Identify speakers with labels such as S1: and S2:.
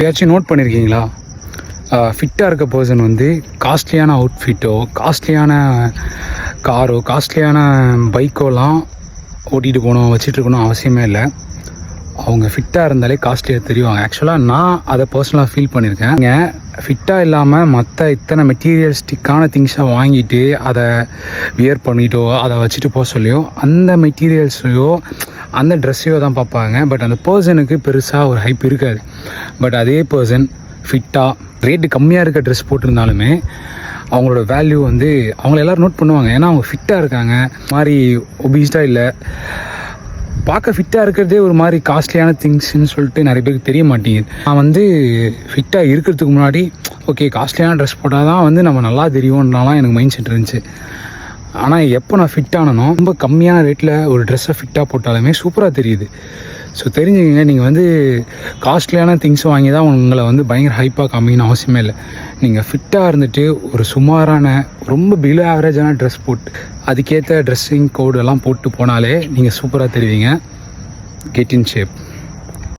S1: எப்பயாச்சும் நோட் பண்ணியிருக்கீங்களா, ஃபிட்டாக இருக்க பர்சன் வந்து காஸ்ட்லியான அவுட்ஃபிட்டோ, காஸ்ட்லியான காரோ, காஸ்ட்லியான பைக்கோலாம் ஓட்டிகிட்டு போகணும், வச்சிட்ருக்கணும் அவசியமே இல்லை. அவங்க ஃபிட்டாக இருந்தாலே காஸ்ட்லியாக தெரிவாங்க. ஆக்சுவலாக நான் அதை பர்சனலாக ஃபீல் பண்ணியிருக்கேன். நீங்கள் ஃபிட்டாக இல்லாமல் மற்ற இத்தனை மெட்டீரியல்ஸ்டிக்கான திங்ஸை வாங்கிட்டு அதை வியர் பண்ணிட்டோ அதை வச்சுட்டு போக சொல்லியோ அந்த மெட்டீரியல்ஸையோ அந்த ட்ரெஸ்ஸையோ தான் பார்ப்பாங்க. பட் அந்த பர்சனுக்கு பெருசாக ஒரு ஹைப் இருக்காது. பட் அதே பர்சன் ஃபிட்டாக ரேட்டு கம்மியாக இருக்க ட்ரெஸ் போட்டிருந்தாலுமே அவங்களோட வேல்யூ வந்து அவங்கள எல்லோரும் நோட் பண்ணுவாங்க. ஏன்னா அவங்க ஃபிட்டாக இருக்காங்க, மாதிரி ஒபீஸ்டாக இல்லை. பார்க்க ஃபிட்டாக இருக்கிறதே ஒரு மாதிரி காஸ்ட்லியான திங்ஸ்ன்னு சொல்லிட்டு நிறைய பேருக்கு தெரிய மாட்டேங்குது. நான் வந்து ஃபிட்டாக இருக்கிறதுக்கு முன்னாடி ஓகே காஸ்ட்லியான ட்ரெஸ் போட்டால் தான் வந்து நம்ம நல்லா தெரியும்னாலாம் எனக்கு மைண்ட் செட் இருந்துச்சு. ஆனால் எப்போ நான் ஃபிட் ஆனனோ ரொம்ப கம்மியான ரேட்டில் ஒரு ட்ரெஸ்ஸை ஃபிட்டாக போட்டாலுமே சூப்பராக தெரியுது. ஸோ தெரிஞ்சுக்கங்க, நீங்கள் வந்து காஸ்ட்லியான திங்ஸ் வாங்கி தான் உங்களை வந்து பயங்கர ஹைப்பாக காமிக்கணும்னு அவசியமே இல்லை. நீங்கள் ஃபிட்டாக இருந்துட்டு ஒரு சுமாரான ரொம்ப பிலோ ஆவரேஜான ட்ரெஸ் போட்டு அதுக்கேற்ற ட்ரெஸ்ஸிங் கோடெல்லாம் போட்டு போனாலே நீங்கள் சூப்பராக தெரிவிங்க. Get in shape.